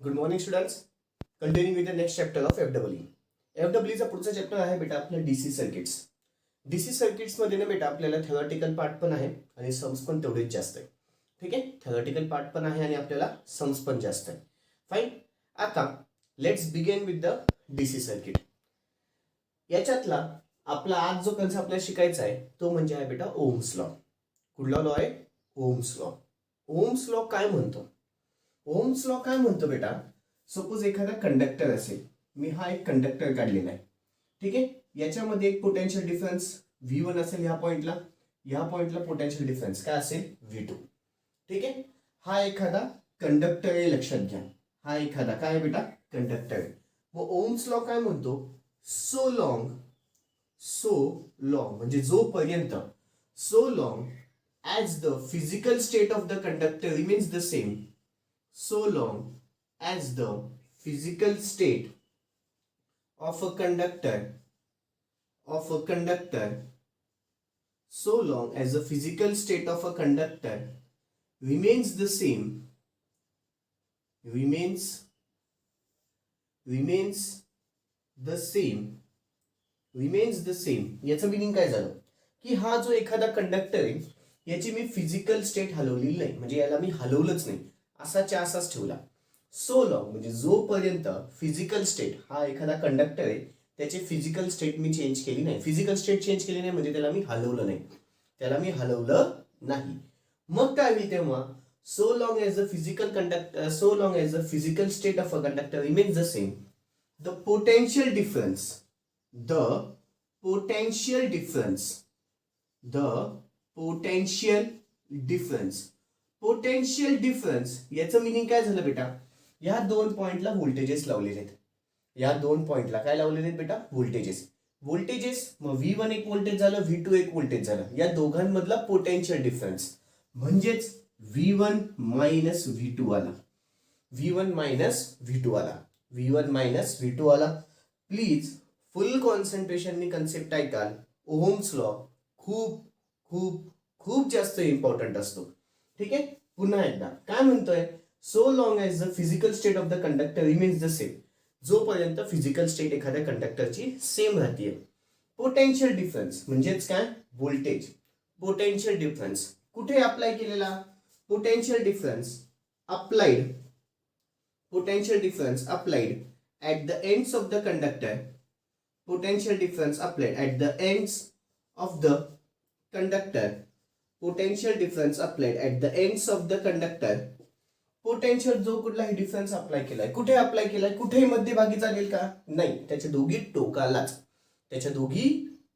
Good morning students. Continue with the next chapter of FEE. FEEचा पुढचा chapter आहे बेटा आपलं डीसी सर्किट्स. डीसी सर्किट्स मध्ये ना बेटा आपल्याला थेरॉटिकल पार्ट पण आहे आणि सम्स पण तेवढेच जास्त आहे. ठीक आहे, थेरॉटिकल पार्ट पण आहे आणि आपल्याला सम्स पण जास्त आहे. फाईन. आता let's begin with the DC circuit. याच्यातला आपला आज जो कन्सेप्ट आपल्याला शिकायचा आहे तो म्हणजे आहे बेटा ओम्स लॉ. कुठला लॉ आहे? Ohm's law. ओम्स लॉ काय म्हणतो? ओम्स लॉ काय म्हणतो बेटा? सपोज एखादा कंडक्टर असेल, मी हा एक कंडक्टर काढलेला आहे. ठीक आहे, याच्यामध्ये एक पोटेन्शियल डिफरन्स V1 असेल ह्या पॉइंटला पोटेन्शियल डिफरन्स काय असेल? V2. ठीक आहे, हा एखादा कंडक्टर आहे, लक्षात घ्या. हा एखादा काय आहे बेटा? कंडक्टर आहे. मग ओम्स लॉ काय म्हणतो? सो लॉंग म्हणजे जोपर्यंत, so long as the physical state of the conductor remains the same, so long as the physical state of a conductor so long as the physical state of a conductor remains the same, remains the same. याचं meaning काय झालं की हा जो एखादा conductor आहे याची मी physical state हलवलेली नाही, म्हणजे याला मी हलवलंच नाही, असाच्या असाच ठेवला. सो लॉंग म्हणजे जोपर्यंत फिजिकल स्टेट, हा एखादा कंडक्टर आहे त्याची फिजिकल स्टेट मी चेंज केली नाही. फिजिकल स्टेट चेंज केली नाही म्हणजे त्याला मी हलवलं नाही. मग काय होईल तेव्हा? So long as the physical state of a conductor remains the same, the potential difference याचं मिनिंग काय झालं बेटा? या दोन पॉइंटला व्होल्टेजेस लावलेले आहेत. या दोन पॉइंटला काय लावलेले आहेत बेटा? व्होल्टेजेस. मग V1 एक व्होल्टेज झालं, V2 एक व्होल्टेज झालं. या दोघांमधला पोटेन्शियल डिफरन्स म्हणजेच V1 मायनस V2 आला. प्लीज फुल कॉन्सन्ट्रेशननी कन्सेप्ट ऐकाल. ओहम्स लॉ खूप खूप खूप जास्त इम्पॉर्टंट असतो. ठीक आहे, पुन्हा एकदा काय म्हणतोय? So long as the physical state of the conductor remains the same, जोपर्यंत फिजिकल स्टेट एखाद्या कंडक्टरची सेम राहते. पोटेन्शियल डिफरन्स म्हणजेच काय? व्होल्टेज. पोटेन्शियल डिफरन्स कुठे अप्लाय केलेला? Potential difference applied at the ends of the conductor. Potential difference applied at the ends of the conductor. Potential जो कुठलाही डिफरन्स अप्लाय केलाय, कुठे अप्लाय केलाय? कुठेही मध्यभागी चालेल का? नाही, त्याच्या दोघी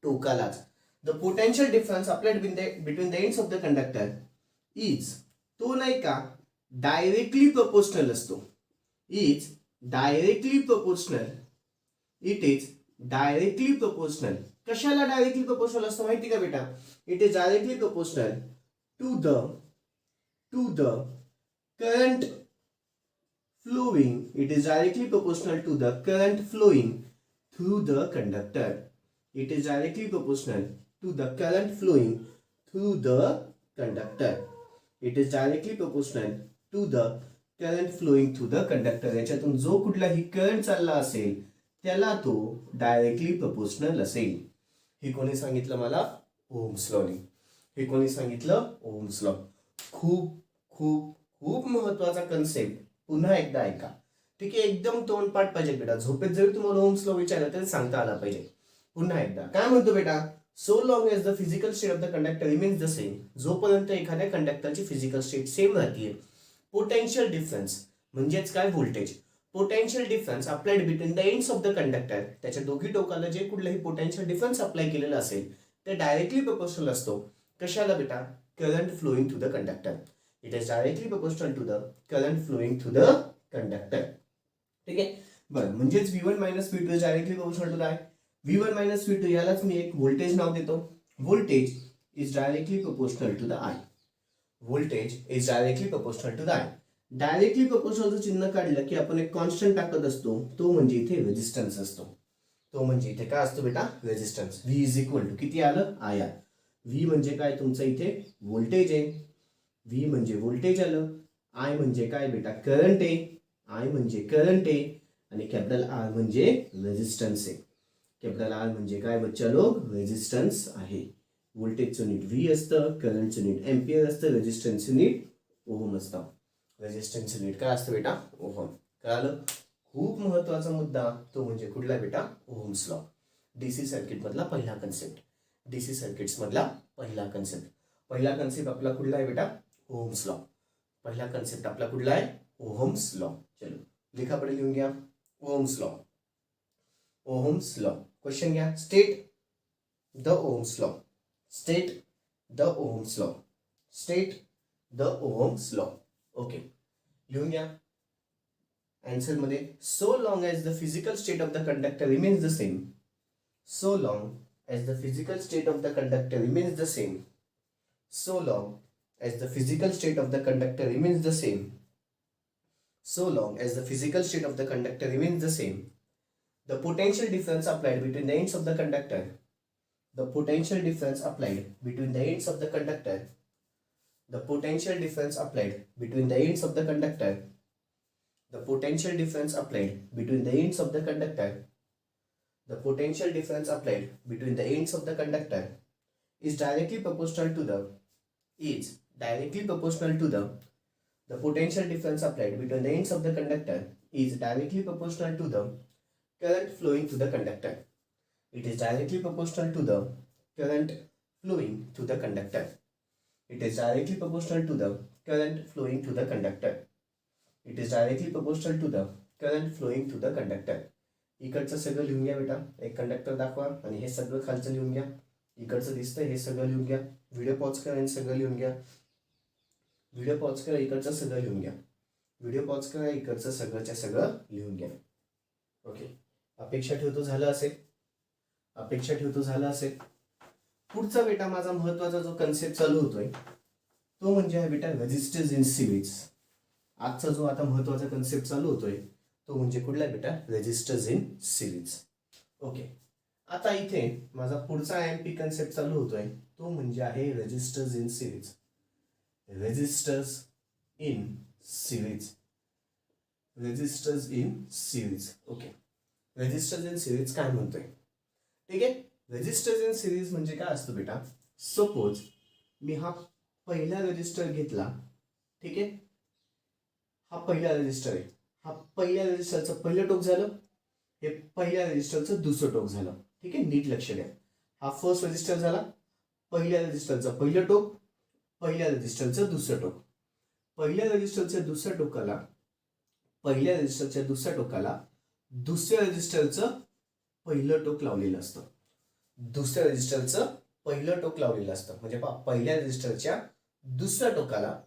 टोकालाच. The potential difference applied between the ends of the conductor is, तो नाही का डायरेक्टली प्रोपोर्शनल असतो. It is directly proportional. कशाला डायरेक्टली प्रोपोर्शनल असतो माहिती का बेटा? It is directly proportional to the current flowing. It is directly proportional to the current flowing through the conductor. याच्यातून जो कुठलाही करंट चालला असेल त्याला तो डायरेक्टली प्रोपोर्शनल असेल. हे कोणी सांगितलं मला? ओहम्स लॉने. Ohm's law. खूप खूप खूप महत्वाचा कन्सेप्ट. पुन्हा एकदा ऐका. ठीक आहे, एकदम तोंडपाठ पाहिजे बेटा. झोपेत जरी तुम्हाला ओहम्स लॉ विचारला तरी सांगता आला पाहिजे. पुन्हा एकदा काय म्हणतो बेटा? So long as the physical state of the conductor remains the same, जोपर्यंत एखाद्या कंडक्टरची फिजिकल स्टेट सेम राहते. पोटेन्शियल डिफरन्स म्हणजेच काय? Voltage. Potential difference applied between the ends of the conductor, त्याच्या दोघी टोकाला जे कुठलाही पोटेन्शियल डिफरन्स अप्लाय केलेला असेल ते डायरेक्टली प्रोपोर्शनल असतो. कशाला बेटा? Current flowing through the conductor. It is directly proportional to the current flowing through the conductor. ठीक आहे, बरं. म्हणजेच V1 minus V2 is directly proportional to काय? V1 मायनस V2 यालाच मी एक व्होल्टेज नाव देतो. Voltage is directly proportional to the I. Directly प्रोपोर्शनलचं चिन्ह काढलं की आपण एक कॉन्स्टंट टाकत असतो, तो म्हणजे इथे रेजिस्टन्स असतो. काय असतो बेटा? Resistance. V is equal to किती आलं? IR. V म्हणजे काय? तुमचं इथे व्होल्टेज आहे. V म्हणजे व्होल्टेज आलं. I म्हणजे काय बेटा? करंट आहे. आय म्हणजे करंट आहे आणि कॅपिटल आर म्हणजे रेजिस्टन्स आहे. कॅपिटल आर म्हणजे काय बच्चा लोक? रेजिस्टन्स आहे. व्होल्टेजचं युनिट व्ही असतं, करंटचं युनिट एम्पियर असतं, रेजिस्टन्स युनिट ओहम असतं. रेजिस्टन्स युनिट काय असतं बेटा? ओहम. कळालं? खूप महत्वाचा मुद्दा तो म्हणजे कुठला बेटा? Ohms law. डीसी सर्किट मधला पहिला कन्सेप्ट. डीसी सर्किट्स मधला पहिला कन्सेप्ट. पहिला कन्सेप्ट आपला कुठला आहे बेटा? Ohms law. पहिला कन्सेप्ट आपला कुठला आहे? Ohm's law. चलो लिखा पडे लिहून घ्या. Ohm's law. Ohm's law. Question घ्या. State the Ohm's law. State the Ohm's law. State the Ohm's law. Okay लिहून घ्या. आन्सर मध्ये so long as the physical state of the conductor remains the same. So long as the physical state of the conductor remains the same. So long as the physical state of the conductor remains the same. So long as the physical state of the conductor remains the same. The potential difference applied between the ends of the conductor. The potential difference applied between the ends of the conductor. The potential difference applied between the ends of the conductor. The potential difference applied between the ends of the conductor. The potential difference applied between the ends of the conductor is directly proportional to the potential difference applied between the ends of the conductor is directly proportional to the current flowing through the conductor. It is directly proportional to the current flowing through the conductor. It is directly proportional to the current flowing through the conductor. It is directly proportional to the current flowing through the conductor. इकडचं सगळं लिहून घ्या बेटा. एक conductor दाखवा आणि हे सगळं खालचं लिहून घ्या. इकडचं दिसतंय हे सगळं लिहून घ्या. व्हिडिओ पॉज करा आणि सगळं लिहून घ्या. व्हिडिओ पॉज करा, इकडचं सगळं लिहून घ्या. व्हिडिओ पॉज करा, इकडचं सगळंच्या सगळं लिहून घ्या. ओके अपेक्षा ठेवतो झालं असेल. अपेक्षा ठेवतो झालं असेल. पुढचा बेटा माझा महत्वाचा जो कन्सेप्ट चालू होतोय तो म्हणजे आहे बेटा रेजिस्टर्स इन सिरीज. आजचा जो आता महत्वाचा कन्सेप्ट चालू होतोय तो म्हणजे कुठला बेटा? Resistors in series. ओके आता इथे माझा पुढचा एमपी कन्सेप्ट चालू होतोय तो म्हणजे आहे resistors in series. Resistors in series. Resistors in series. Okay resistors in series काय म्हणतोय? ठीक आहे. रेजिस्टर्स इन सिरीज म्हणजे काय असतं बेटा? सपोज मी हा पहिला रेजिस्टर घेतला. ठीक आहे. हा पहिला रेजिस्टर आहे. हा पहिल्या रेजिस्टरचं पहिलं टोक झालं. हे पहिल्या रेजिस्टरचं दुसरं टोक झालं. ठीक आहे. नीट लक्ष द्या. हा फर्स्ट रेजिस्टर झाला. पहिल्या रेजिस्टरचं पहिलं टोक, पहिल्या रेजिस्टरचं दुसरं टोक. पहिल्या रेजिस्टरच्या दुसऱ्या टोकाला पहिल्या रेजिस्टरच्या दुसऱ्या टोकाला दुसऱ्या रेजिस्टरचं पहिलं टोक लावलेलं असतं. दुसऱ्या रेजिस्टरचं पहिलं टोक लावलेलं असतं. म्हणजे पहिल्या रेजिस्टरच्या दुसऱ्या टोकाला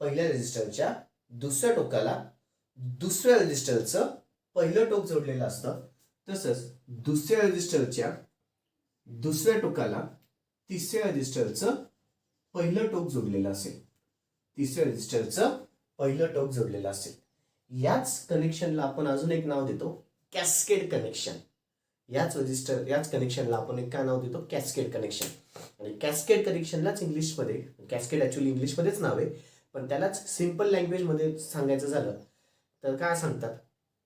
पहिल्या रेजिस्टरच्या दुसऱ्या टोकाला दुसऱ्या रेजिस्टरचं पहिलं टोक जोडलेलं असतं. तसंच दुसऱ्या रेजिस्टरच्या दुसऱ्या टोकाला तिसऱ्या रेजिस्टरचं पहिलं टोक जोडलेलं असेल. तिसऱ्या रेजिस्टरचं पहिलं टोक जोडलेलं असेल. याच कनेक्शनला आपण अजून एक नाव देतो कॅस्केड कनेक्शन. याच कनेक्शनला आपण एक काय नाव देतो? Cascade connection. आणि कॅस्केड कनेक्शनलाच इंग्लिशमध्ये, कॅस्केड ऍक्च्युअली इंग्लिशमध्येच नाव आहे पण त्यालाच सिंपल लँग्वेजमध्ये सांगायचं झालं तर काय सांगतात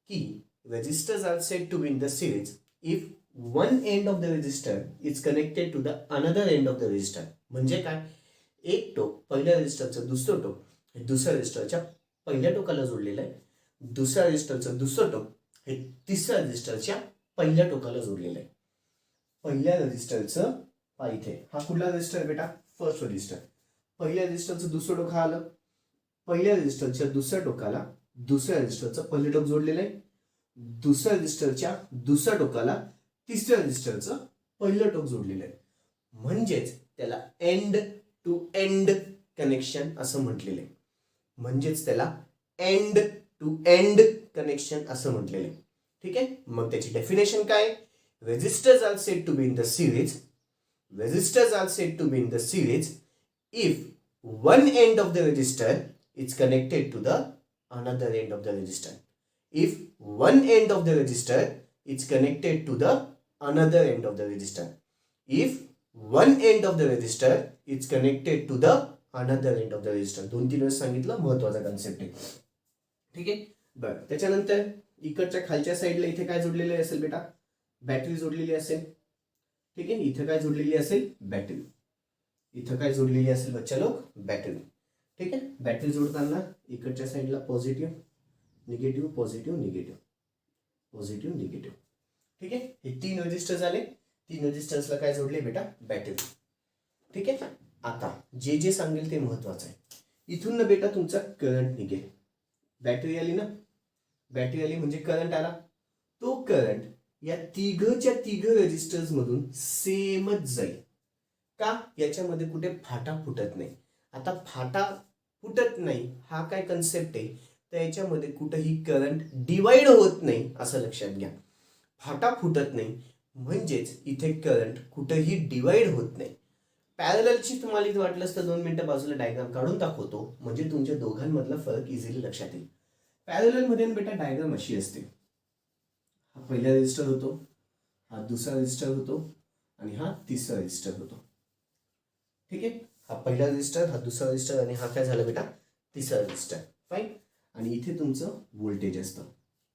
की resistors are said to be in the series if one end of the resistor is connected to the another end of the resistor. म्हणजे काय? एक टोक पहिल्या रेजिस्टरचं दुसरं टोक हे दुसऱ्या रेजिस्टरच्या पहिल्या टोकाला जोडलेलं आहे. दुसऱ्या रेजिस्टरचं दुसरं टोक हे तिसऱ्या रेजिस्टरच्या पहिल्या टोकाला जोडलेलं आहे. पहिल्या रेजिस्टरचं इथे हा कुठला रेजिस्टर बेटा? First resistor. पहिल्या रेजिस्टरचं दुसरं टोक हा आलं. पहिल्या रेजिस्टरच्या दुसऱ्या टोकाला दुसऱ्या रेजिस्टरचं पहिलं टोक जोडलेलं आहे. दुसऱ्या रेजिस्टरच्या दुसऱ्या टोकाला तिसऱ्या रेजिस्टरचं पहिलं टोक जोडलेलं आहे. म्हणजेच त्याला एंड टू एंड कनेक्शन असं म्हटलेलं आहे. म्हणजेच त्याला एंड टू एंड कनेक्शन असं म्हटलेलं आहे. ठीक आहे. मग त्याची डेफिनेशन काय? Resistors are said to be in the series. Resistors are said to be in the series if one end of the resistor is connected to the another end of the resistor. If one end of the resistor is connected to the another end of the resistor. If one end of the resistor is connected to the another end of the resistor. 2-3 वेळेस सांगितलं, महत्वाचा concept आहे. ठीक आहे. बरं, त्याच्यानंतर इकडच्या खालच्या साईडला इथे काय जोडलेलं असेल बेटा? बॅटरी जोडलेली असेल. ठीक आहे, इथं काय जोडलेली असेल? बॅटरी. इथं काय जोडलेली असेल बच्चा लोक? बॅटरी. ठीक आहे, बॅटरी जोडताना इकडच्या साईडला positive negative positive negative positive negative. ठीक आहे, हे 3 रेजिस्टर झाले. 3 रेजिस्टर्सला काय जोडले बेटा? बॅटरी. ठीक आहे, आता जे जे सांगेल ते महत्वाचं आहे. इथून ना बेटा तुमचा करंट निघेल. बॅटरी आली ना, बॅटरी आली म्हणजे करंट आला. तो करंट या तिघच्या तिघ रेजिस्टर्स मधून सेमच जाईल. का? याच्यामध्ये कुठे फाटा फुटत नाही. आता फाटा फुटत नाही हा काय कन्सेप्ट आहे, तर याच्यामध्ये कुठेही करंट डिवाइड होत नाही असं लक्षात घ्या. फाटा फुटत नाही म्हणजेच इथे करंट कुठेही डिवाइड होत नाही. पॅरललची तुम्हाला इथे वाटलंच तर 2 मिनिटं बाजूला डायग्राम काढून दाखवतो म्हणजे तुमच्या दोघांमधला फरक इझिली लक्षात येईल. पॅरलल मध्ये बेटा डायग्राम अशी असते. हा पहिला रेजिस्टर होतो, हा दुसरा रेजिस्टर होतो आणि हा तिसरा रेजिस्टर होतो. ठीक आहे, हा पहिला रेजिस्टर, हा दुसरा रेजिस्टर आणि हा काय झाला बेटा? तिसरा रेजिस्टर. फाईन. आणि इथे तुमचं व्होल्टेज असतं.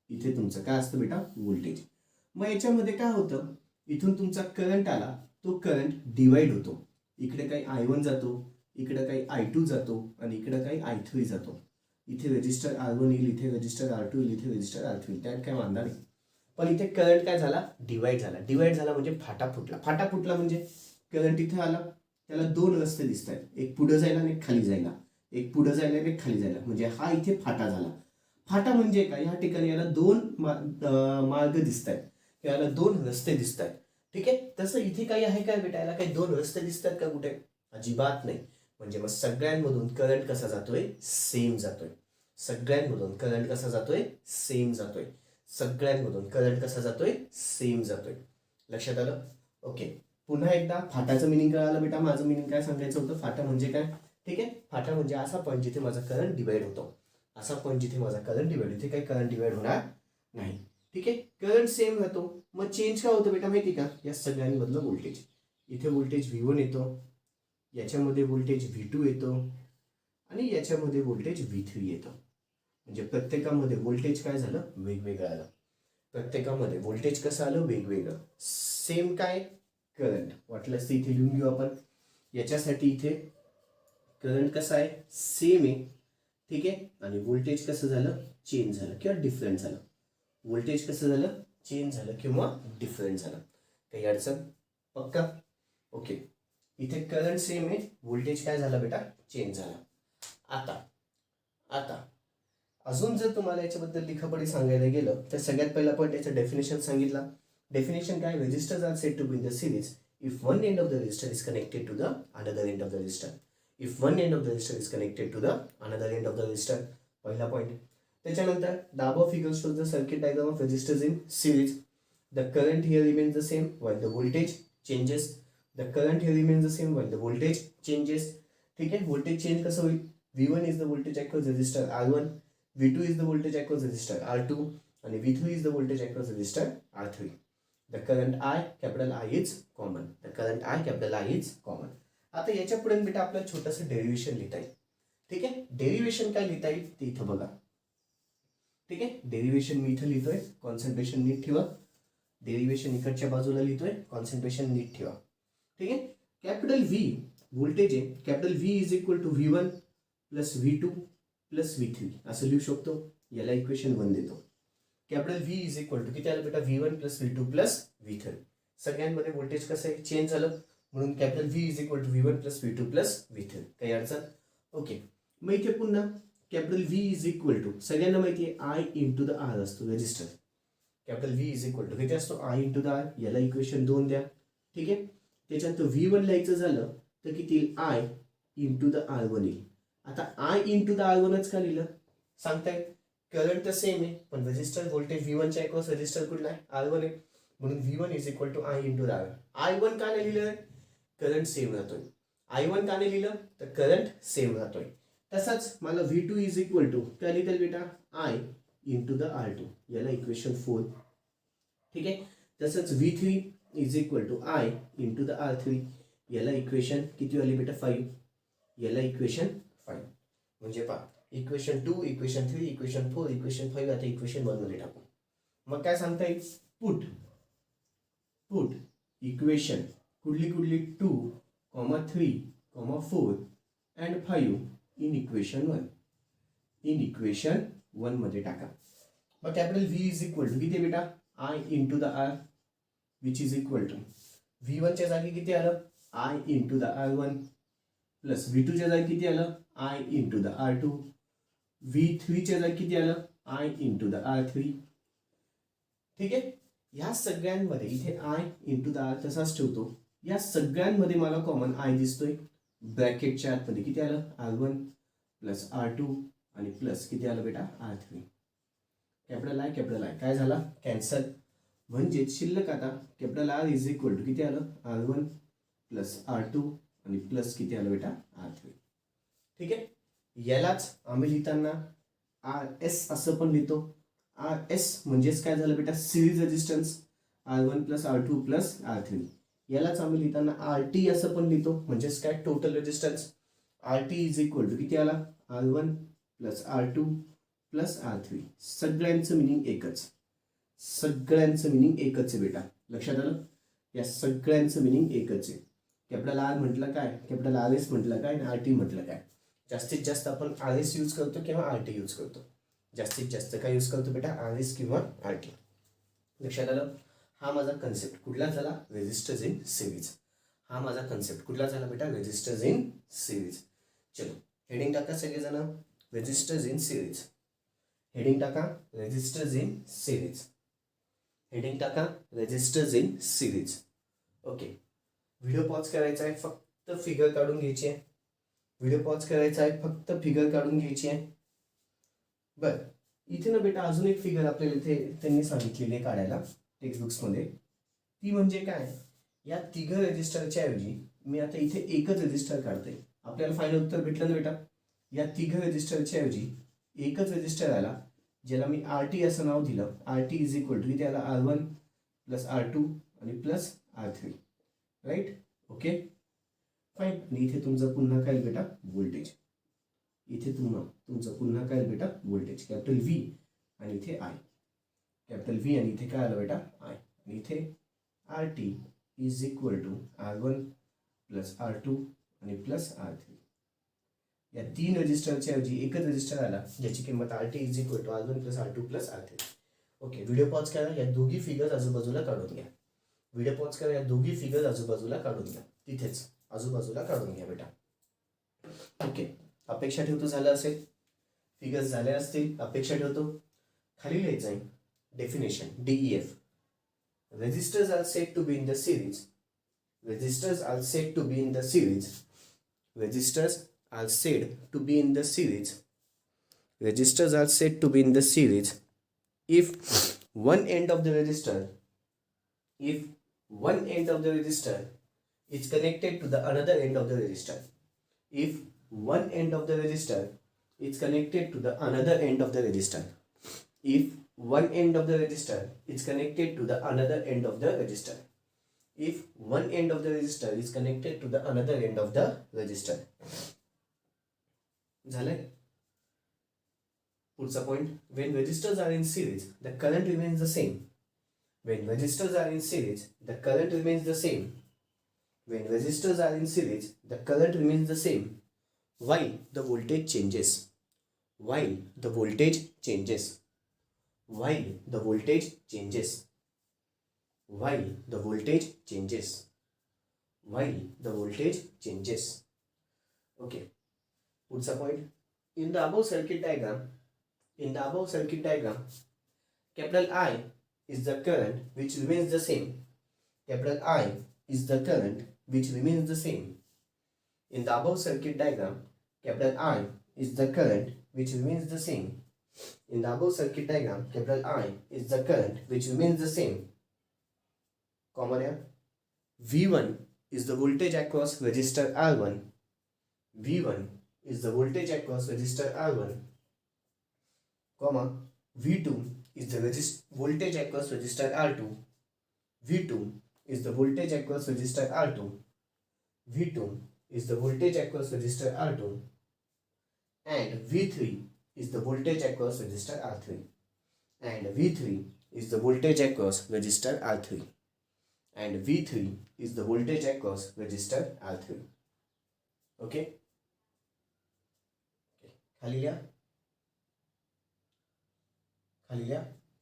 इथे तुमचं काय असतं बेटा? व्होल्टेज. मग याच्यामध्ये काय होतं? इथून तुमचा करंट आला, तो करंट डिवाइड होतो. इकडे काही I1 जातो, इकडे काही I2 जातो आणि इकडे काही I3 जातो. इथे रजिस्टर R1 येईल, इथे रजिस्टर R2 येईल, इथे रजिस्टर R3 येईल. त्यात काय वांधा नाही. पण इथे करंट काय झाला? डिवाइड झाला. डिवाइड झाला म्हणजे फाटा फुटला. फाटा फुटला म्हणजे करंट इथे आला, त्याला 2 रस्ते दिसत आहेत. एक पुढे जायला आणि एक खाली जायला. एक पुढे जायला आणि एक खाली जायला. म्हणजे हा इथे फाटा झाला. फाटा म्हणजे काय? या ठिकाणी याला 2 मार्ग दिसत आहेत, याला 2 रस्ते दिसत आहेत. ठीक आहे, तसं इथे काही आहे काय बेटा? याला काही 2 रस्ते दिसतात का कुठे? अजिबात नाही. म्हणजे मग सगळ्यांमधून करंट कसा जातोय? सेम जातोय. सगळ्यांमधून करंट कसा जातोय? सेम जातोय. सगळ्यांमधून करंट कसा जातोय? सेम जातोय. लक्षात आलं? ओके, पुन्हा एकदा फाटाचं मिनिंग कळालं बेटा. माझं मिनिंग काय सांगायचं होतं? फाटा म्हणजे काय? ठीक आहे, फाटा म्हणजे असा पॉईंट जिथे माझा करंट डिवाइड होतो. असा पॉईंट जिथे माझा करंट डिवाइड होते. काही करंट डिवाइड होणार नाही. ठीक आहे, करंट सेम राहतो. मग चेंज काय होतं बेटा माहिती का? या सगळ्यांमधलं व्होल्टेज. इथे व्होल्टेज V1 येतो, याच्यामध्ये व्होल्टेज V2 येतो आणि याच्यामध्ये व्होल्टेज V3 येतो. म्हणजे प्रत्येकामध्ये व्होल्टेज काय झालं? वेगवेगळं आलं. प्रत्येकामध्ये व्होल्टेज कसं आलं? वेगवेगळं. सेम काय? करंट. वाटलंच तर इथे लिहून घेऊ आपण. याच्यासाठी इथे करंट कसा आहे? सेम आहे. ठीक आहे, आणि व्होल्टेज कसं झालं? चेंज झालं किंवा डिफरंट झालं. व्होल्टेज कसं झालं? चेंज झालं किंवा डिफरंट झालं. काही अडचण? पक्का? ओके, इथे करंट सेम आहे, व्होल्टेज काय झालं बेटा? चेंज झाला. आता आता अजून जर तुम्हाला याच्याबद्दल लिखापडी सांगायला गेलं तर सगळ्यात पहिला पॉईंट याचं डेफिनेशन सांगितलं. डेफिनेशन काय? Resistors are said to be in the series if one end of the resistor is connected to the another end of the resistor. If one end of the resistor is connected to the another end of the resistor. पहिला point. त्याच्यानंतर the above figure shows the circuit diagram of resistors in series. The current here remains the same while the voltage changes. The current here remains the same while the voltage changes. ठीक आहे, voltage change कसं होईल? V1 is the voltage across resistor R1, V2 is the voltage across resistor R2 आणि V3 is the voltage across resistor R3. The current I, capital I is common. The current I, capital I is common. आता याच्या पुढे बेटा आपल्याला छोटंसं derivation लिहिता येईल. ठीक आहे, डेरिव्हेशन काय लिहिता येईल ते इथं बघा. ठीक आहे, डेरिव्हेशन मी इथं लिहितोय, कॉन्सन्ट्रेशन नीट ठेवा. डेरिव्हेशन इकडच्या बाजूला लिहितोय, कॉन्सन्ट्रेशन नीट ठेवा. ठीक आहे, कॅपिटल व्ही व्होल्टेज आहे. Capital V is equal to V1 plus V2 plus V3 असं लिहू शकतो. याला इक्वेशन 1 देतो. Capital V is equal to किती आलं बेटा? V1 plus V2 plus V3. सगळ्यांमध्ये व्होल्टेज कसं आहे? चेंज झालं म्हणून capital V is equal to V1 plus V2 plus V3. काही अडचण? ओके, मग इथे पुन्हा capital V is equal to सगळ्यांना माहिती आहे I इंटू द R असतो resistor. Capital V is equal to किती असतो? I into the R. याला इक्वेशन 2 द्या. ठीक आहे, त्याच्यानंतर V1 लिहायचं झालं तर किती येईल? I इंटू द R1 येईल. आता I इंटू द R1च का लिहिलं सांगताय? करंट तर सेम आहे पण रेजिस्टर व्होल्टेज V1 च्या अक्रॉस रेजिस्टर कुठला आहे? R1 आहे. म्हणून V1 is equal to I into the R. I1 का नाही लिहिलं? करंट सेम राहतोय. I1 का नाही लिहिलं? तर करंट सेम राहतोय. तसंच मला V2 इज इक्वल टू काय लिहिता येईल बेटा? I into the R2. याला इक्वेशन 4. ठीक आहे, तसंच V3 is equal to I into the R3. याला इक्वेशन किती आली बेटा? 5. याला इक्वेशन 5. म्हणजे पहा इक्वेशन 2, इक्वेशन 3, इक्वेशन 4, इक्वेशन 5 आता इक्वेशन 1 मध्ये टाकू. मग काय सांगता येईल? पुट इक्वेशन कुठली 2, 3, 4 and 5 in equation 1. In equation 1 मध्ये टाका. मग capital V is equal to किती बेटा? I into the R, which is equal to V1 च्या जागी किती आलं? I into the R1 plus V2 च्या जागी किती आलं? I into the R2. V3 च्या जागी किती आलं? I into the R3. ठीक आहे. या सगळ्यांमध्ये इथे आय इंटू द आर तसाच ठेवतो. या सगळ्यांमध्ये मला कॉमन आय दिसतोय. ब्रॅकेटच्या आतमध्ये किती आलं? R1 प्लस R2 आणि प्लस किती आलं बेटा? R3. कॅपिटल आय काय झाला? कॅन्सल. म्हणजेच शिल्लक आता capital R is equal to किती आलं? R1 प्लस R2 आणि प्लस किती आलं बेटा? R3. ठीक आहे. यालाच आम्ही लिहिताना RS असं पण लिहितो. RS म्हणजेच काय झालं बेटा? Series resistance R1 plus R2 plus R3. यालाच आम्ही लिहिताना RT असं पण लिहितो. म्हणजेच काय? Total resistance. RT is equal to किती आला? R1 plus R2 plus R3. सगळ्यांचं मिनिंग एकच. सगळ्यांचं मिनिंग एकच आहे बेटा. लक्षात आलं? या सगळ्यांचं मिनिंग एकच आहे. कॅपिटल आर म्हटलं काय? कॅपिटल RS म्हटलं काय? आणि RT म्हटलं काय? जास्तीत जास्त आपण RS यूज करतो किंवा RT यूज करतो. जास्तीत जास्त काय यूज करतो बेटा? RS किंवा RT. लक्षात आलं? हा माझा कन्सेप्ट कुठला झाला? Resistors in series. हा माझा कन्सेप्ट कुठला झाला बेटा? Resistors in series. चलो हेडिंग टाका सगळेजण. Resistors in series. हेडिंग टाका रेजिस्टर्स इन सिरीज. हेडिंग टाका resistors in series. Okay. Video pause करायचा आहे, फक्त फिगर काढून घ्यायची आहे. व्हिडिओ पॉज करायचा आहे, फक्त फिगर काढून घ्यायची आहे. बर, इथे ना बेटा अजून एक फिगर आपल्याला इथे त्यांनी सांगितलेली आहे काढायला टेक्स्टबुक्समध्ये. ती म्हणजे काय? या तिघ रेजिस्टरच्या ऐवजी मी आता इथे एकच रेजिस्टर काढते. आपल्याला फायनल उत्तर भेटलं ना बेटा? या तिघ रेजिस्टरच्या ऐवजी एकच रेजिस्टर आला, ज्याला मी RT असं नाव दिलं. RT इज इक्वल टू त्याला R1 प्लस R2 आणि plus R3. Right? Okay fine. आणि इथे तुमचं पुन्हा काय बेटा? व्होल्टेज. इथे तुमचं पुन्हा काय बेटा? व्होल्टेज. कॅपिटल V आणि इथे I. कॅपिटल V आणि इथे काय आलं बेटा? I. आणि इथे RT is equal to R1 plus R2 आणि प्लस R3. या तीन रजिस्टरच्या ऐवजी एकच रजिस्टर आला, ज्याची किंमत RT is equal to R1 plus R2 plus R3. Okay. Video pause करा. या दोघी फिगर्स आजूबाजूला काढून घ्या. व्हिडिओ पॉज करा. या दोघी फिगर्स आजूबाजूला काढून घ्या. तिथेच आजूबाजूला काढून घ्या बेटा. ओके. अपेक्षा ठेवतो झालं असेल. फिगर्स झाल्या असतील अपेक्षा ठेवतो. खाली लिहायचं आहे definition DEF. Resistors are said to be in the series. Resistors are said to be in the series. Resistors are said to be in the series. Registers are said to be in the series if one end of the resistor is connected to the another end of the resistor. If one end of the resistor is connected to the another end of the resistor. If one end of the resistor is connected to the another end of the resistor. If one end of the resistor is connected to the another end of the resistor. झालंय. पुढचा point. when resistors are in series the current remains the same. When resistors are in series the current remains the same. When resistors are in series the current remains the same while the voltage changes. While the voltage changes. While the voltage changes. While the voltage changes. While the voltage changes. Okay. पुढचा point. In the above circuit diagram, capital I is the current which remains the same. Capital I is the current which remains the same. In the above circuit diagram, capital I is the current which remains the same. In the above circuit diagram, capital I is the current which remains the same. Common here. V1 is the voltage across resistor R1. V1 is the voltage across resistor R1, comma V2 is the voltage across resistor R2. V2 is the voltage across resistor R2. V2 is the voltage across resistor R2. and V3 is the voltage across resistor R3, and V3 is the voltage across resistor R3, and V3 is the voltage across resistor R3. Okay, खाली लिहा.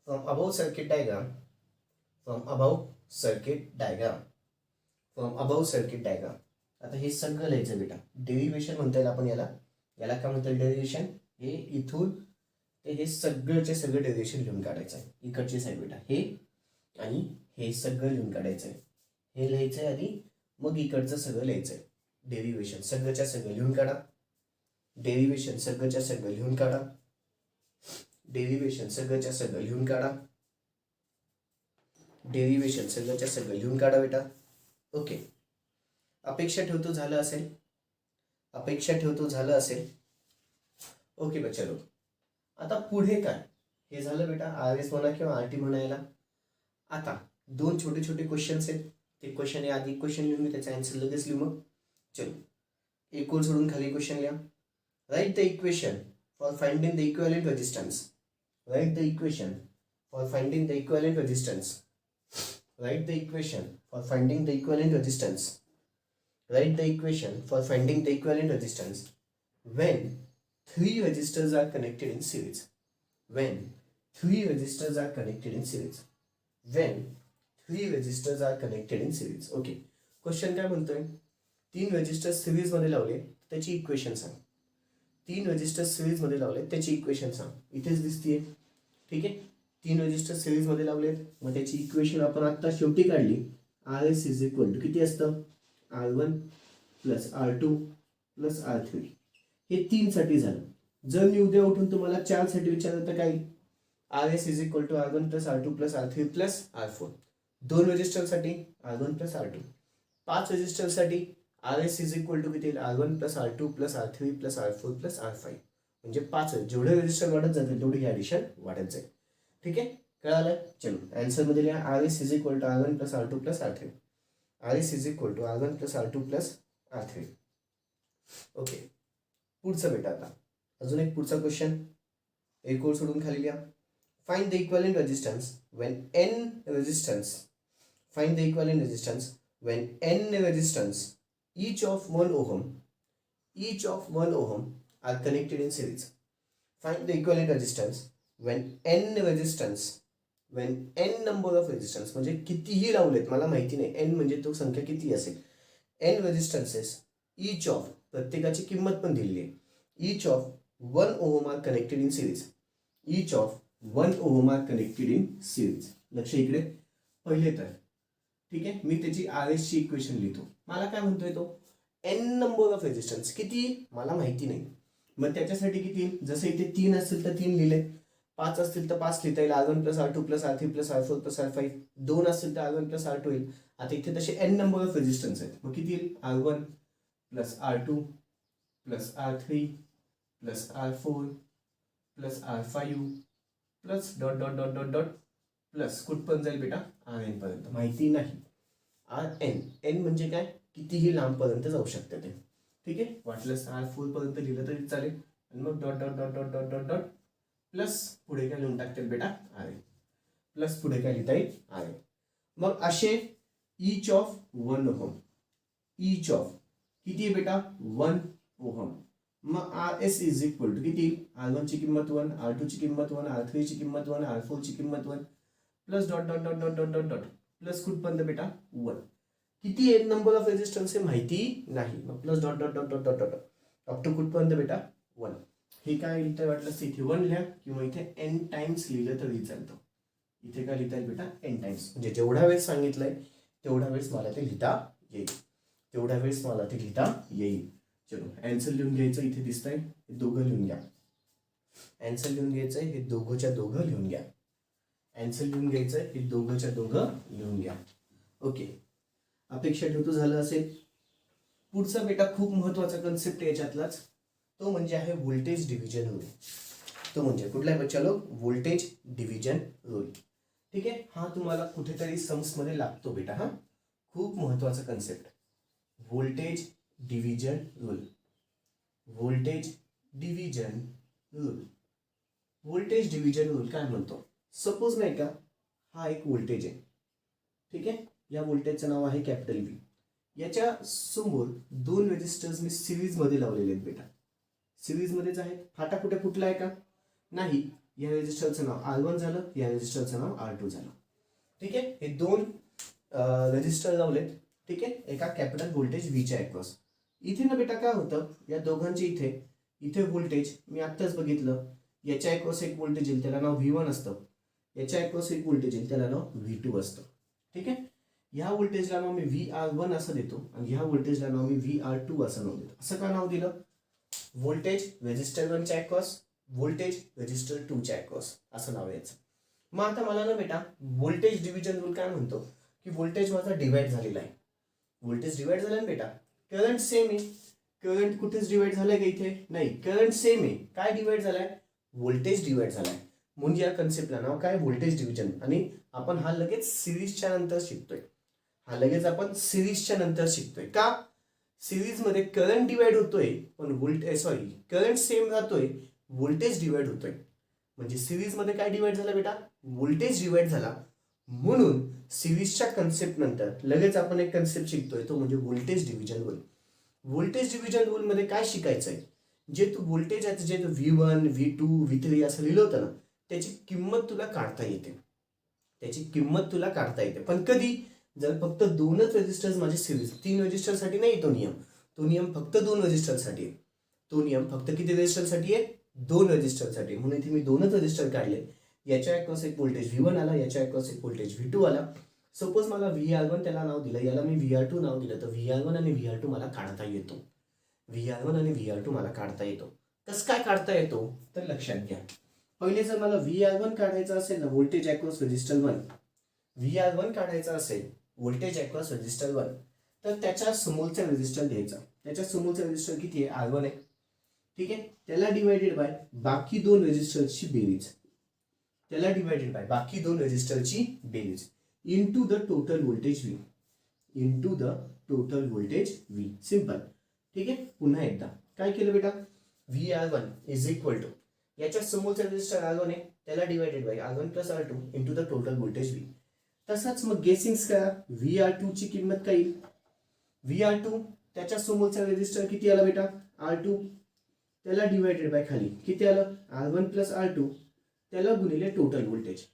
From above circuit diagram, आता हे सगळं लिहायचं बेटा. Derivation म्हणता येईल आपण याला काय म्हणता येईल डेरिव्हेशन. हे इथून ते हे सगळंचे सगळं डेरिव्हेशन लिहून काढायचं आहे. इकडची साईड बेटा हे आणि हे सगळं लिहून काढायचं आहे. हे लिहायचं आहे आणि मग इकडचं सगळं लिहायचं आहे. डेरिव्हेशन सगळंच्या सगळं लिहून काढा. डेरिव्हेशन सगळंच्या सगळं लिहून काढा. डेरिव्हेशन सगळंच्या सगळं लिहून काढा. डेरिव्हेशन सगळंच्या सगळं लिहून काढा बेटा. ओके, अपेक्षा ठेवतो झालं असेल. ओके बच्चा लोक, आता पुढे काय हे झालं बेटा. आर एस म्हणा किंवा आर टी म्हणायला. आता दोन छोटे छोटे क्वेश्चन्स आहेत. ते क्वेश्चन आहे, आधी क्वेश्चन लिहून मी त्याचा आन्सर लगेच लिहू. मग चलो एक ओळ सोडून खाली क्वेश्चन लिहा. Write the equation for finding the equivalent resistance. Write the equation for finding the equivalent resistance. Write the equation for finding the equivalent resistance. Write the equation for finding the equivalent resistance when three resistors are connected in series. When three resistors are connected in series. When three resistors are connected in series. Okay. Question काय म्हणतोय? 3 resistors series मध्ये लावले त्याची equation सांग. 3 resistors series मध्ये लावले त्याची equation सांग. इथेच दिसतीये. ठीक आहे, 3 रेजिस्टर सिरीज मध्ये लावलेत. मग त्याची इक्वेशन आपण आता शेवटी काढली. R S is equal to किती असतं? R1 plus R2 plus R3. हे 3 साठी झालं. जर मी उद्या उठून तुम्हाला 4 साठी विचारलं तर काय? R S is equal to R1 plus R2 plus R3 plus R4. 2 रेजिस्टरसाठी R1 प्लस R2. 5 रेजिस्टरसाठी R S is equal to किती येईल? R1 plus R2 plus R3 plus R4 plus R5. म्हणजे 5 जेवढे रेजिस्टर वाढत जातील तेवढी ही ॲडिशन वाढत जाईल. ठीक आहे, कळालं? चलो आन्सर मध्ये लिहा. R S is equal to R1 plus R2 plus R3. R S is equal to R1 plus R2 plus R3. Okay, पुढचं बेटा. आता अजून एक पुढचा क्वेश्चन. एक ओळ सोडून खाली लिहा. Find the equivalent resistance when n resistance. Find the equivalent resistance when n resistance each of 1 ohm are connected in series. Find the equivalent resistance when n number of resistance म्हणजे कितीही लावलेत मला माहिती नाही. n म्हणजे तो संख्या किती असेल. n रेजिस्टन्सेस each of प्रत्येकाची किंमत पण दिलेली आहे. each of 1 ohm are connected in series. each of 1 ohm are connected in series. लक्ष इकडे पहिले तर. ठीक आहे, मी त्याची आर एस ची इक्वेशन लिहितो. मला काय म्हणतोय तो? n नंबर ऑफ रेजिस्टन्स किती मला माहिती नाही. मग त्याच्यासाठी किती? जसं इथे 3 असतील तर 3 लिहिले. 5 असतील तर 5 लिहिता येईल. R1 plus R2 plus R3 plus R4 plus R5. 2 असतील तर R1 प्लस R2 येईल. आता इथे तसे n नंबर ऑफ रेजिस्टन्स आहेत. मग किती येईल? R1 plus R2 plus R3 plus R4 plus R5 plus dot dot dot dot dot plus कुठपर्यंत जाईल बेटा? Rn पर्यंत. माहिती नाही. Rn, n म्हणजे काय? कितीही लांबपर्यंत जाऊ शकते ते. ठीक आहे, वाटलंस R4 पर्यंत लिहिलं तरी चालेल. आणि मग dot dot dot dot dot dot dot plus पुढे काय लिहून टाकतील बेटा? Rn. प्लस पुढे काय लिहिता येईल? Rn. मग असे each of 1 ohm. each of किती आहे बेटा? 1 ohm. मग R S is equal to किती? R1 ची किंमत 1, R2 ची किंमत 1, R3 ची किंमत 1, R4 ची किंमत 1 plus dot dot dot dot dot dot dot plus कुठपर्यंत बेटा? 1. किती एन नंबर ऑफ रेजिस्टन्स हे माहिती नाही. मग plus dot dot dot dot dot dot up to कुठपर्यंत बेटा? 1. हे काय लिहिता वाटलं इथे 1 लिहा किंवा इथे n टाइम्स लिहिलं तरी चालतं. इथे काय लिहिता येईल बेटा? n times. म्हणजे जेवढ्या वेळेस सांगितलंय तेवढ्या वेळेस मला ते लिहिता येईल. चलो आन्सर लिहून घ्यायचं. इथे दिसतंय हे दोघं लिहून घ्या. आन्सर लिहून घ्यायचंय हे दोघंच्या दोघं लिहून घ्या. आन्सर लिहून घ्यायचंय हे दोघंच्या दोघं लिहून घ्या. ओके, अपेक्षा ठेवतो झालं असेल. पुढचा बेटा खूप महत्वाचा कन्सेप्ट याच्यातलाच, तो म्हणजे आहे व्होल्टेज डिव्हिजन रूल. तो म्हणजे कुठला आहे बच्चा लोक? Voltage division rule. ठीक आहे, हा तुम्हाला कुठेतरी सम्स मध्ये लागतो बेटा. हा खूप महत्वाचा concept. Voltage division rule. Voltage division rule. Voltage division rule काय म्हणतो? सपोज नाही का हा एक व्होल्टेज आहे, ठीक आहे. या व्होल्टेजचं नाव आहे कॅपिटल व्ही. याच्या समोर दोन रेजिस्टर्स मी सिरीज मध्ये लावलेले आहेत बेटा. सिरीज मध्येच आहेत. फाटा कुठे फुटला आहे का? नाही. या रेजिस्टरचं नाव R1 झालं, या रेजिस्टरचं नाव R2 झालं. ठीक आहे. हे दोन रेजिस्टर लावलेत, ठीक आहे, एका कॅपिटल व्होल्टेज व्हीच्या अक्रॉस. इथे ना बेटा काय होतं, या दोघांचे इथे इथे व्होल्टेज मी आत्ताच बघितलं, याच्या अक्रॉस एक व्होल्टेज येईल त्याला नाव V1 असतं, याच्या अक्रॉस एक व्होल्टेज येईल त्याला नाव V2 असतं. ठीक आहे. ह्या व्होल्टेजला नाव मी VR1 असं देतो आणि ह्या व्होल्टेजला नाव मी VR2 असं नाव देतो. असं का नाव दिलं? व्होल्टेज रेजिस्टर 1 च्या अक्रॉस, व्होल्टेज रेजिस्टर 2 च्या अक्रॉस असं नाव यायचं. मग आता मला ना बेटा व्होल्टेज डिव्हिजन रूल काय म्हणतो की व्होल्टेज माझा डिवाइड झालेला आहे. व्होल्टेज डिवाइड झाला ना बेटा, करंट सेम आहे. करंट कुठेच डिवाइड झालाय का इथे? नाही, करंट सेम आहे. काय डिवाइड झालाय? व्होल्टेज डिवाइड झालाय. म्हणजे या कन्सेप्टला नाव काय? Voltage division. आणि आपण हा लगेच सिरीजच्या नंतर शिकतोय. आपण सिरीजच्या नंतर शिकतोय. का? सिरीज मध्ये करंट डिवाइड होतोय पण करंट सेम राहतोय, व्होल्टेज डिवाइड होतोय. म्हणजे सिरीज मध्ये काय डिवाइड झाला बेटा? व्होल्टेज डिवाइड झाला. म्हणून सिरीजच्या कन्सेप्ट नंतर लगेच आपण एक कन्सेप्ट शिकतोय, तो म्हणजे voltage division rule. Voltage division rule मध्ये काय शिकायचंय? जे तू व्होल्टेज आहे, जे तू V1 V2 V3 असं लिहिलं होतं ना, त्याची किंमत तुला काढता येते. पण कधी? जर फक्त दोनच रेजिस्टर्स माझे सिरीज, 3 रेजिस्टरसाठी नाही तो नियम. तो नियम फक्त 2 रेजिस्टरसाठी आहे. तो नियम फक्त किती रेजिस्टरसाठी आहे? 2 रेजिस्टरसाठी. म्हणून इथे मी 2च रेजिस्टर काढले. याच्या अक्रॉस एक व्होल्टेज V1 आला, याच्या अक्रॉस एक व्होल्टेज V2 आला. सपोज मला VR1 त्याला नाव दिलं, याला मी VR2 नाव दिलं, तर VR1 आणि VR2 मला काढता येतो. कसं काय काढता येतो? तर लक्षात घ्या. पहिले जर मला VR1 काढायचं असेल ना, व्होल्टेज अक्रॉस रेजिस्टर 1, VR1 काढायचा असेल व्होल्टेज अक्रॉस रेजिस्टर 1, तर त्याच्या समोरचा रेजिस्टर घ्यायचा. त्याच्या समोरचा रेजिस्टर किती आहे? R1 आहे. ठीक आहे. त्याला डिवाइडेड बाय बाकी दोन रेजिस्टरची बेरीज. Into the total voltage V. Simple. ठीक आहे. पुन्हा एकदा काय केलं बेटा? VR1 इज इक्वल टू याच्या समोरचा रेजिस्टर R1 आहे, त्याला divided by R1 plus R2 into the total voltage V. तसाच मग गेसिंग्स करा. VR2 ची किंमत काय येईल? VR2 त्याच्या समोरचा रेजिस्टर किती आला बेटा? R2, त्याला डिवाइडेड बाय खाली किती आलं? R1 प्लस R2, त्याला गुणिले टोटल व्होल्टेज.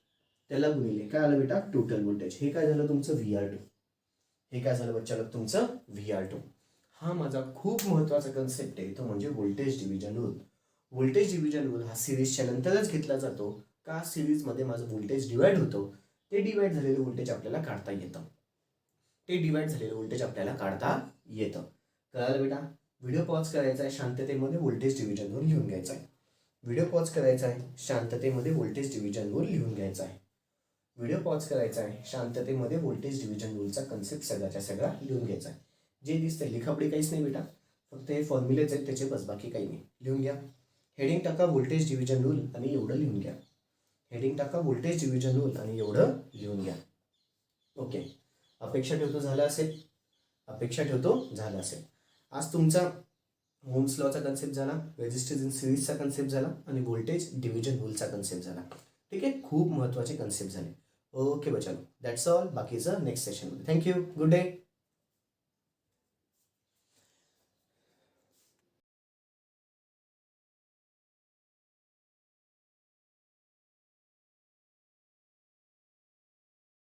काय आलं बेटा? Total voltage. हे काय झालं तुमचं? VR2. VR2. हा माझा खूप महत्वाचा कन्सेप्ट आहे, तो म्हणजे voltage division rule. Voltage division rule हा सिरीजच्या नंतरच घेतला जातो. का? सिरीज मध्ये माझं व्होल्टेज डिवाइड होतो. ते डिवाइड झालेलं व्होल्टेज आपल्याला काढता येतं. कळालं बेटा? व्हिडिओ पॉज करायचा आहे, शांततेमध्ये व्होल्टेज डिव्हिजन रूल लिहून घ्यायचा आहे. व्हिडिओ पॉज करायचा आहे, शांततेमध्ये व्होल्टेज डिव्हिजन रूल लिहून घ्यायचा आहे. व्होल्टेज डिव्हिजन रूलचा कन्सेप्ट सगळ्याच्या सगळा लिहून घ्यायचा आहे. जे दिसतंय लिखापडी काहीच नाही बेटा, फक्त हे फॉर्म्युलेच आहेत त्याचे, बस, बाकी काही नाही. लिहून घ्या. हेडिंग टाका व्होल्टेज डिव्हिजन रूल आणि एवढं लिहून घ्या. ओके. अपेक्षा ठेवतो झालं असेल. आज तुमचा ओम्स लॉचा कन्सेप्ट झाला, रेजिस्टन्स इन सिरीजचा कन्सेप्ट झाला आणि व्होल्टेज डिव्हिजन रूलचा कन्सेप्ट झाला. ठीक आहे. खूप महत्त्वाचे कन्सेप्ट झाले. ओके बच्चांनो, दॅट्स ऑल. बाकीचं नेक्स्ट सेशनमध्ये. थँक्यू. Good day.